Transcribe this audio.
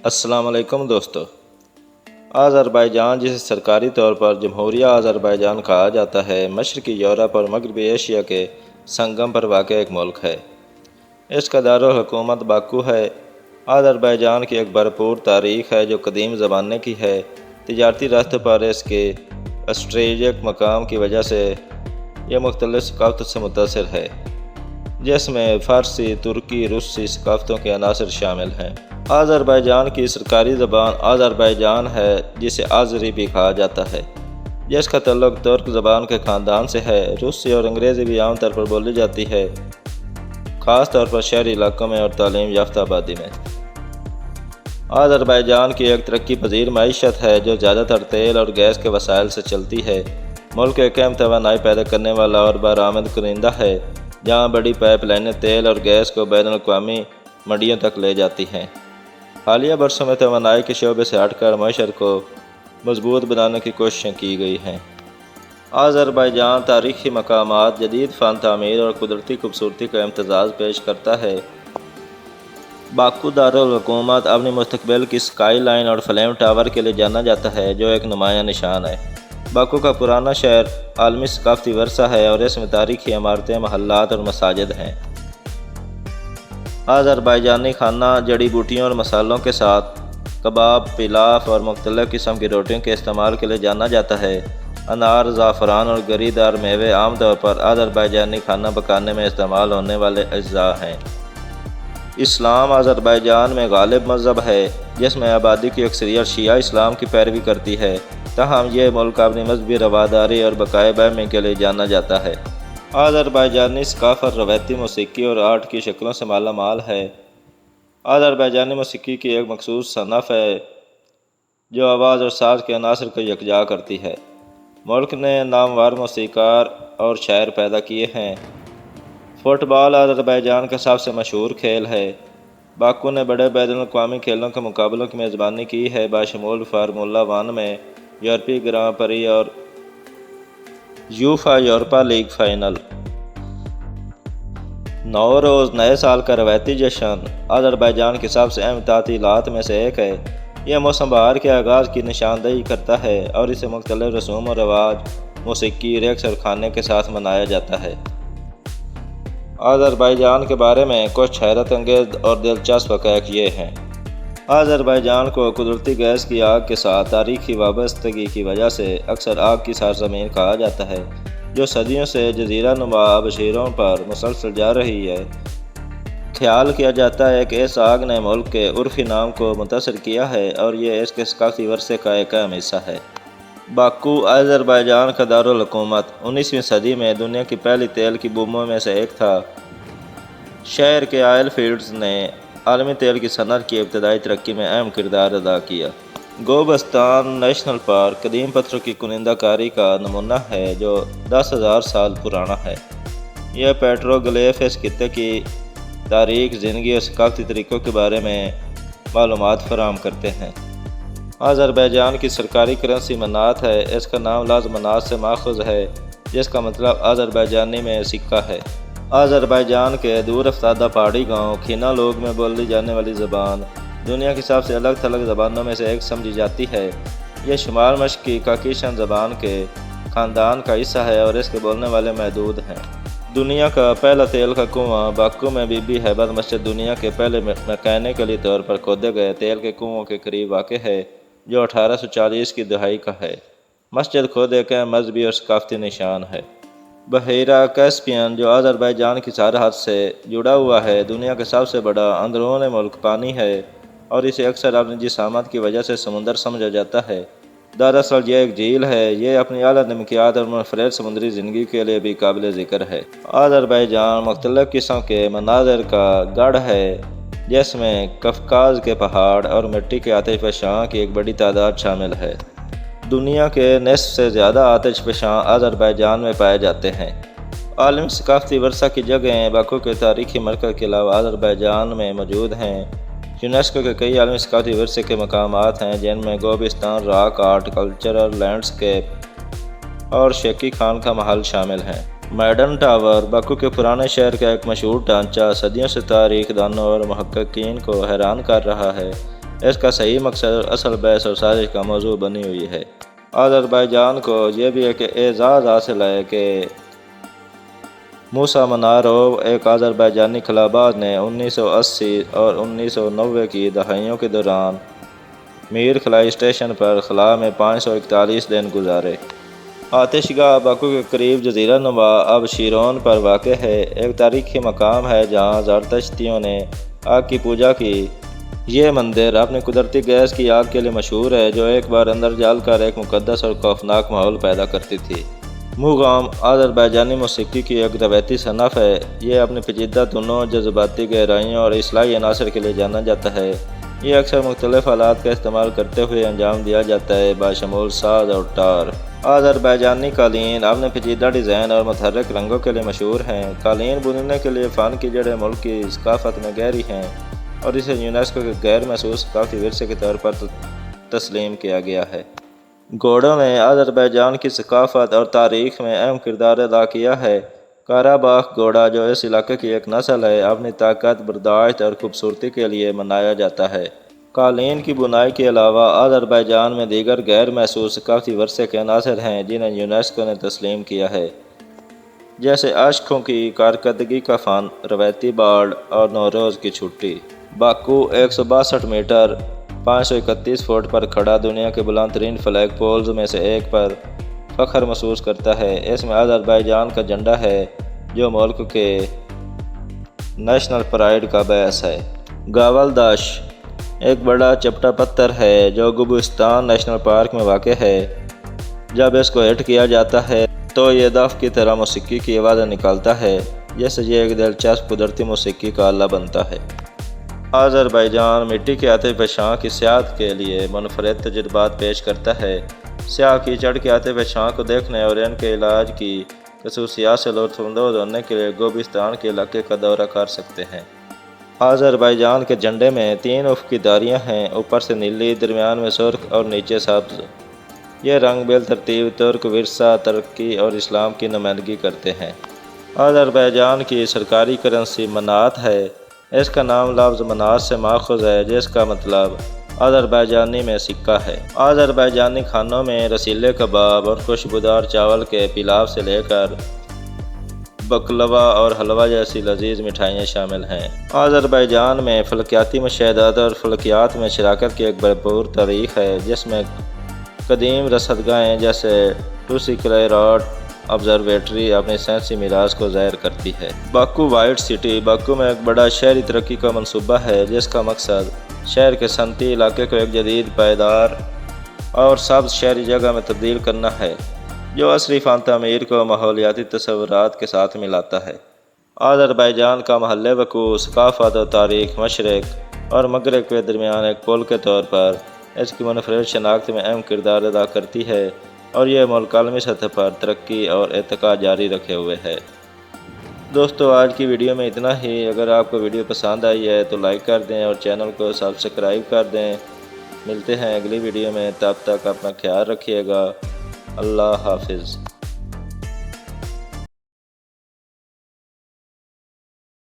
السلام علیکم دوستو۔ آذربائیجان، جسے سرکاری طور پر جمہوریہ آذربائیجان کہا جاتا ہے، مشرقی یورپ اور مغربی ایشیا کے سنگم پر واقع ایک ملک ہے۔ اس کا دارالحکومت باکو ہے۔ آذربائیجان کی ایک بھرپور تاریخ ہے جو قدیم زمانے کی ہے۔ تجارتی راستوں پر اس کے اسٹریٹجک مقام کی وجہ سے یہ مختلف ثقافتوں سے متاثر ہے، جس میں فارسی، ترکی، روسی ثقافتوں کے عناصر شامل ہیں۔ آذربائیجان کی سرکاری زبان آذربائیجان ہے، جسے آذری بھی کہا جاتا ہے، جس کا تعلق ترک زبان کے خاندان سے ہے۔ روسی اور انگریزی بھی عام طور پر بولی جاتی ہے، خاص طور پر شہری علاقوں میں اور تعلیم یافتہ آبادی میں۔ آذربائیجان کی ایک ترقی پذیر معیشت ہے جو زیادہ تر تیل اور گیس کے وسائل سے چلتی ہے۔ ملک ایک اہم توانائی پیدا کرنے والا اور برآمد کنندہ ہے، جہاں بڑی پائپ لائنیں تیل اور گیس کو بین الاقوامی منڈیوں تک لے جاتی ہیں۔ حالیہ برسوں میں توانائی کے شعبے سے ہٹ کر معیشت کو مضبوط بنانے کی کوششیں کی گئی ہیں۔ آذربائیجان تاریخی مقامات، جدید فن تعمیر اور قدرتی خوبصورتی کا امتزاج پیش کرتا ہے۔ باکو دارالحکومت اپنی مستقبل کی اسکائی لائن اور فلیم ٹاور کے لیے جانا جاتا ہے، جو ایک نمایاں نشان ہے۔ باکو کا پرانا شہر عالمی ثقافتی ورثہ ہے اور اس میں تاریخی عمارتیں، محلات اور مساجد ہیں۔ آذربائیجانی کھانا جڑی بوٹیوں اور مسالوں کے ساتھ کباب، پلاف اور مختلف قسم کی روٹیوں کے استعمال کے لیے جانا جاتا ہے۔ انار، زعفران اور گری دار میوے عام طور پر آذربائیجانی کھانا پکانے میں استعمال ہونے والے اجزاء ہیں۔ اسلام آذربائیجان میں غالب مذہب ہے، جس میں آبادی کی اکثریت شیعہ اسلام کی پیروی کرتی ہے، تاہم یہ ملک اپنی مذہبی رواداری اور بقائے باہمی کے لیے جانا جاتا ہے۔ آذربائیجانی ثقافت روایتی موسیقی اور آرٹ کی شکلوں سے مالا مال ہے۔ آذربائیجانی موسیقی کی ایک مخصوص صنف ہے جو آواز اور ساز کے عناصر کو یکجا کرتی ہے۔ ملک نے نامور موسیقار اور شاعر پیدا کیے ہیں۔ فٹ بال آذربائیجان کا سب سے مشہور کھیل ہے۔ باکو نے بڑے بین الاقوامی کھیلوں کے مقابلوں کی میزبانی کی ہے، بشمول فارمولا 1 میں یورپی گراں پری اور یوفا یورپا لیگ فائنل۔ نوروز نئے سال کا روایتی جشن آذربائیجان کی سب سے اہم تعطیلات میں سے ایک ہے۔ یہ موسم بہار کے آغاز کی نشاندہی کرتا ہے اور اسے مختلف رسوم و رواج، موسیقی، رقص اور کھانے کے ساتھ منایا جاتا ہے۔ آذربائیجان کے بارے میں کچھ حیرت انگیز اور دلچسپ حقائق یہ ہیں۔ آذربائیجان کو قدرتی گیس کی آگ کے ساتھ تاریخی وابستگی کی وجہ سے اکثر آگ کی سرزمین کہا جاتا ہے، جو صدیوں سے جزیرہ نما آبشاروں پر مسلسل جا رہی ہے۔ خیال کیا جاتا ہے کہ اس آگ نے ملک کے عرفی نام کو متاثر کیا ہے اور یہ اس کے ثقافتی ورثے کا ایک اہم حصہ ہے۔ باکو آذربائیجان کا دارالحکومت 19ویں صدی میں دنیا کی پہلی تیل کی بوموں میں سے ایک تھا۔ شہر کے آئل فیلڈز نے عالمی تیل کی صنعت کی ابتدائی ترقی میں اہم کردار ادا کیا۔ گوبستان نیشنل پارک قدیم پتھروں کی کنندہ کاری کا نمونہ ہے جو 10,000 سال پرانا ہے۔ یہ پیٹروگلیف اس خطے کی تاریخ، زندگی اور ثقافتی طریقوں کے بارے میں معلومات فراہم کرتے ہیں۔ آذربائیجان کی سرکاری کرنسی منات ہے۔ اس کا نام لفظ منات سے ماخوذ ہے، جس کا مطلب آذربائیجانی میں سکہ ہے۔ آذربائیجان کے دور افتادہ پہاڑی گاؤں کھینا لوگ میں بولی جانے والی زبان دنیا کی سب سے الگ تھلگ زبانوں میں سے ایک سمجھی جاتی ہے۔ یہ شمال مشرقی کاکیشن زبان کے خاندان کا حصہ ہے اور اس کے بولنے والے محدود ہیں۔ دنیا کا پہلا تیل کا کنواں باکو میں بی بی ہیبت مسجد دنیا کے پہلے میکینیکلی طور پر کھودے گئے تیل کے کنووں کے قریب واقع ہے، جو 1840 کی دہائی کا ہے۔ مسجد خود ایک اہم مذہبی اور ثقافتی نشان ہے۔ بحیرہ کیسپیئن، جو آذربائیجان کی سرحد سے جڑا ہوا ہے، دنیا کا سب سے بڑا اندرون ملک پانی ہے اور اسے اکثر اپنی جسامت کی وجہ سے سمندر سمجھا جاتا ہے۔ دراصل یہ ایک جھیل ہے۔ یہ اپنی اعلیٰ نمکیات اور منفرد سمندری زندگی کے لیے بھی قابل ذکر ہے۔ آذربائیجان مختلف قسم کے مناظر کا گڑھ ہے، جس میں قفقاز کے پہاڑ اور مٹی کے آتش فشاں کی ایک بڑی تعداد شامل ہے۔ دنیا کے نصف سے زیادہ آتش فشاں آذربائیجان میں پائے جاتے ہیں۔ عالمی ثقافتی ورثہ کی جگہیں باکو کے تاریخی مرکز کے علاوہ آذربائیجان میں موجود ہیں۔ یونیسکو کے کئی عالمی ثقافتی ورثے کے مقامات ہیں، جن میں Gobustan rock art, cultural landscape اور شیخی خان کا محل شامل ہیں۔ میڈن ٹاور باکو کے پرانے شہر کا ایک مشہور ڈھانچہ صدیوں سے تاریخ دانوں اور محققین کو حیران کر رہا ہے۔ اس کا صحیح مقصد اصل بحث اور سازش کا موضوع بنی ہوئی ہے۔ آذربائیجان کو یہ بھی ایک اعزاز حاصل ہے کہ موسا مناروو، ایک آذربائیجانی خلا باز نے 1980 اور 1990 کی دہائیوں کے دوران میر خلائی اسٹیشن پر خلا میں 541 دن گزارے۔ آتش گاہ باکو کے قریب جزیرہ نما اب شیرون پر واقع ہے، ایک تاریخی مقام ہے جہاں زرتشتیوں نے آگ کی پوجا کی۔ یہ مندر اپنی قدرتی گیس کی آگ کے لیے مشہور ہے جو ایک بار اندر جل کر ایک مقدس اور خوفناک ماحول پیدا کرتی تھی۔ موغام آذربائیجانی موسیقی کی ایک روایتی صنف ہے۔ یہ اپنی پیچیدہ دھنوں، جذباتی گہرائیوں اور اصلاحی عناصر کے لیے جانا جاتا ہے۔ یہ اکثر مختلف آلات کا استعمال کرتے ہوئے انجام دیا جاتا ہے، بشمول ساز اور ٹار۔ آذربائیجانی قالین اپنے پیچیدہ ڈیزائن اور متحرک رنگوں کے لیے مشہور ہیں۔ قالین بننے کے لیے فن کی جڑیں ملک کی ثقافت میں گہری ہیں اور اسے یونیسکو کے غیر محسوس ثقافتی ورثے کے طور پر تسلیم کیا گیا ہے۔ گھوڑوں نے آذربائیجان کی ثقافت اور تاریخ میں اہم کردار ادا کیا ہے۔ قاراباخ گھوڑا، جو اس علاقے کی ایک نسل ہے، اپنی طاقت، برداشت اور خوبصورتی کے لیے منایا جاتا ہے۔ قالین کی بنائی کے علاوہ آذربائیجان میں دیگر غیر محسوس ثقافتی ورثے کے عناصر ہیں جنہیں یونیسکو نے تسلیم کیا ہے، جیسے اشکوں کی کارکردگی کا فن، روایتی بالڈ اور نوروز کی چھٹی۔ باکو 162 میٹر 531 فٹ پر کھڑا دنیا کے بلند ترین فلیگ پولز میں سے ایک پر فخر محسوس کرتا ہے۔ اس میں آذربائیجان کا جھنڈا ہے جو ملک کے نیشنل پرائیڈ کا باعث ہے۔ گاولدش ایک بڑا چپٹا پتھر ہے جو گوبستان نیشنل پارک میں واقع ہے۔ جب اس کو ہٹ کیا جاتا ہے تو یہ دف کی طرح موسیقی کی آوازیں نکالتا ہے، جس سے یہ ایک دلچسپ قدرتی موسیقی کا آلہ بنتا ہے۔ آذربائیجان مٹی کے آتش فشاں کی سیاحت کے لیے منفرد تجربات پیش کرتا ہے۔ سیاح کیچڑ کے آتش فشاں کو دیکھنے اور ان کے علاج کی خصوصیات سے لطف اندوز ہونے کے لیے گوبستان کے علاقے کا دورہ کر سکتے ہیں۔ آذربائیجان کے جھنڈے میں 3 افقی دھاریاں ہیں، اوپر سے نیلی، درمیان میں سرخ اور نیچے سبز۔ یہ رنگ بالترتیب ترک ورثہ، ترقی اور اسلام کی نمائندگی کرتے ہیں۔ آذربائیجان کی سرکاری کرنسی منات ہے۔ اس کا نام لفظ منات سے ماخوذ ہے جس کا مطلب آذربائیجانی میں سکہ ہے۔ آذربائیجانی کھانوں میں رسیلے کباب اور خوشبودار چاول کے پلاو سے لے کر بکلوا اور حلوہ جیسی لذیذ مٹھائیاں شامل ہیں۔ آذربائیجان میں فلکیاتی مشاہدات اور فلکیات میں شراکت کی ایک بھرپور تاریخ ہے جس میں قدیم رصدگاہیں جیسے ٹوسی کلیراٹ آبزرویٹری اپنی سائنسی میراث کو ظاہر کرتی ہے۔ باکو وائٹ سٹی باکو میں ایک بڑا شہری ترقی کا منصوبہ ہے جس کا مقصد شہر کے صنعتی علاقے کو ایک جدید، پائیدار اور سبز شہری جگہ میں تبدیل کرنا ہے جو عصری فن تعمیر کو ماحولیاتی تصورات کے ساتھ ملاتا ہے۔ آذربائیجان کا محل وقوع ثقافت و تاریخ، مشرق اور مغرب کے درمیان ایک پل کے طور پر اس کی منفرد شناخت میں اہم کردار ادا کرتی ہے اور یہ ملک عالمی سطح پر ترقی اور ارتقاء جاری رکھے ہوئے ہے۔ دوستو، آج کی ویڈیو میں اتنا ہی۔ اگر آپ کو ویڈیو پسند آئی ہے تو لائک کر دیں اور چینل کو سبسکرائب کر دیں۔ ملتے ہیں اگلی ویڈیو میں، تب تک اپنا خیال رکھیے گا۔ اللہ حافظ۔